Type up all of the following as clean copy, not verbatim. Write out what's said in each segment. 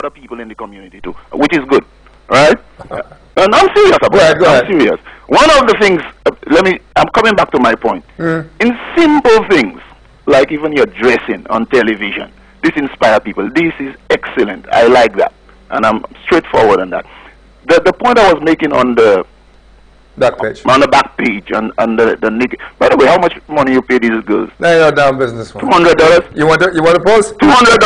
other people in the community too, which is good, right? And I'm serious about it. Go ahead. I'm serious. One of the things, I'm coming back to my point. In simple things, like even your dressing on television, this inspires people. This is excellent. I like that. And I'm straightforward on that. The point I was making on the back page, on the back page, and the naked. By the way, how much money you pay these girls? Now you're down business. $200. You want to post? $200.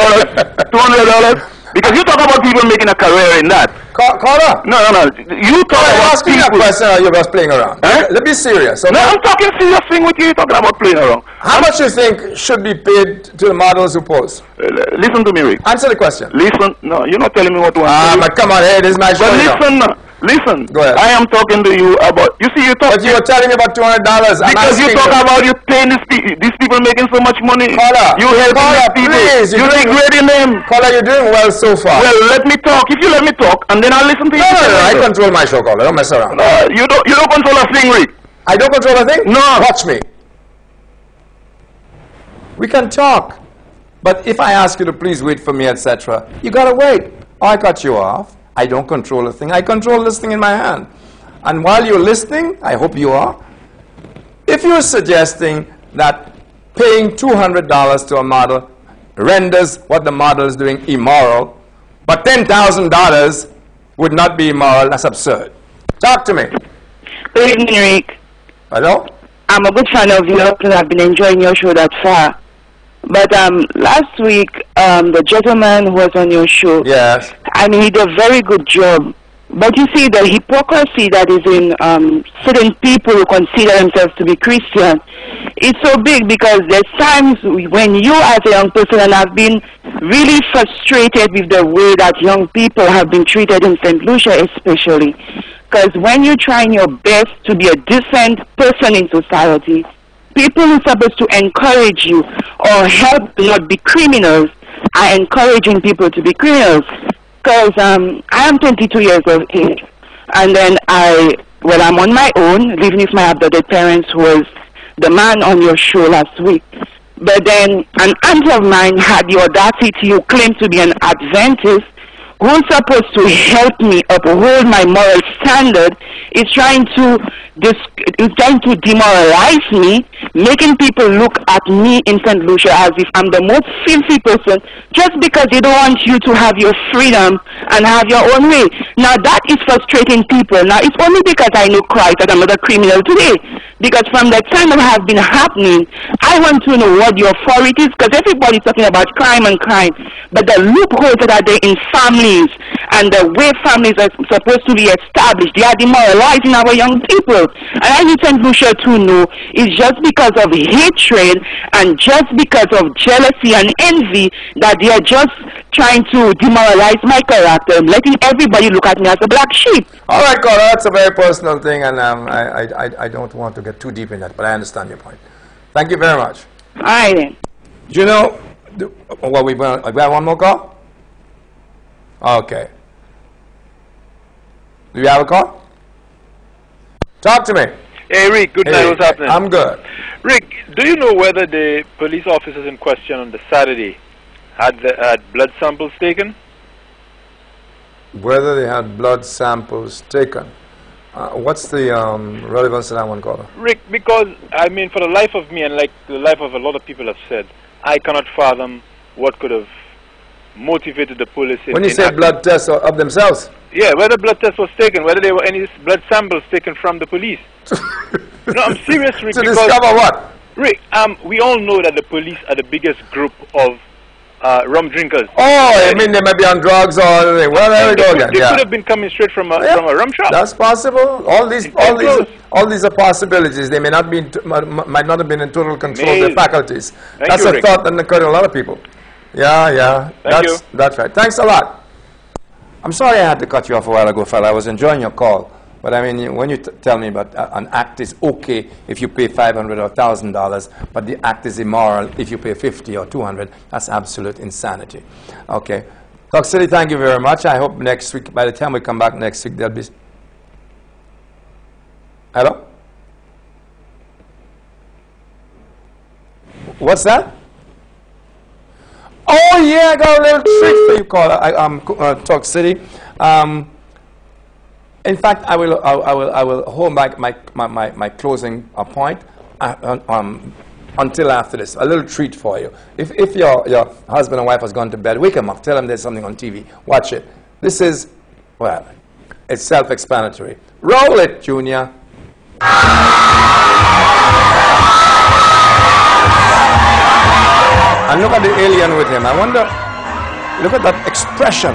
$200. Because you talk about people making a career in that. Caller. No. You talk about asking people. a question, or you're just playing around. Let's be serious. Okay? No, I'm talking serious thing with you. You're talking about playing around. How much you think should be paid to the models who pose? Listen to me, Rick. Answer the question. Listen. No, you're not telling me what to answer. But come on, hey, this is my show. But listen. Go ahead. I am talking to you about. You see, you talk. But you were telling me about $200. Because you talk about you paying these people making so much money. Caller. You helping these people. Please, you degrading them. Caller, you're doing well so far. Well, let me talk. If you let me talk, and then I'll listen to you. No, I control my show, caller. Don't mess around. You don't control a thing, Rick. I don't control a thing? No. Watch me. We can talk. But if I ask you to please wait for me, etc., you gotta wait. Or I cut you off. I don't control a thing. I control this thing in my hand. And while you're listening, I hope you are, if you're suggesting that paying $200 to a model renders what the model is doing immoral, but $10,000 would not be immoral, that's absurd. Talk to me. Good evening, Rick. Hello? I'm a good fan of yours and I've been enjoying your show that far. But last week, the gentleman who was on your show, yes, I mean, he did a very good job. But you see, the hypocrisy that is in certain people who consider themselves to be Christian, it's so big because there's times when you as a young person, and I've been really frustrated with the way that young people have been treated in St. Lucia especially. Because when you're trying your best to be a decent person in society, people who are supposed to encourage you or help not be criminals are encouraging people to be criminals. Because I am 22 years of age, and then I'm on my own, living with my adopted parents, who was the man on your show last week. But then an aunt of mine had the audacity to claim to be an Adventist, who's supposed to help me uphold my moral standard, is trying to demoralize me, making people look at me in St. Lucia as if I'm the most filthy person, just because they don't want you to have your freedom and have your own way. Now that is frustrating people. Now it's only because I know Christ that I'm not a criminal today. Because from the time that has been happening, I want to know what the authorities, because everybody's talking about crime and crime, but the loopholes that are there in families and the way families are supposed to be established, they are demoralizing our young people. And I need St. Lucia to know it's just because of hatred and just because of jealousy and envy that they are just trying to demoralize my character, letting everybody look at me as a black sheep. All right, Carla, that's a very personal thing, and I don't want to get too deep in that, but I understand your point. Thank you very much. All right, then. Do you know, we have one more call? Okay. Do you have a call? Talk to me. Hey, Rick, good night. What's happening? I'm good. Rick, do you know whether the police officers in question on the Saturday had blood samples taken? Whether they had blood samples taken? What's the relevance to that one, caller? Rick, because, I mean, for the life of me, and like the life of a lot of people have said, I cannot fathom what could have motivated the police. When you say blood tests of themselves? Yeah, whether blood test was taken, whether there were any blood samples taken from the police. No, I'm serious, Rick. To discover what? Rick, we all know that the police are the biggest group of rum drinkers. Oh, I mean they might be on drugs or well, there we go again. They could have been coming straight from a rum shop. That's possible. All these are possibilities. They may not be, might not have been in total control of their faculties. That's a thought that occurred to a lot of people. Yeah. That's right. Thanks a lot. I'm sorry I had to cut you off a while ago, fella. I was enjoying your call. But I mean, when you tell me about an act is okay if you pay $500 or $1,000, but the act is immoral if you pay $50 or $200, that's absolute insanity. Okay. Talk City, thank you very much. I hope next week, by the time we come back next week, there'll be... Hello? What's that? Oh, Oh yeah, I got a little treat for you, Talk City. In fact, I will hold back my closing point until after this. A little treat for you. If your husband and wife has gone to bed, wake them up. Tell them there's something on TV. Watch it. This is, well, it's self-explanatory. Roll it, Junior. And look at the alien with him. I wonder, look at that expression.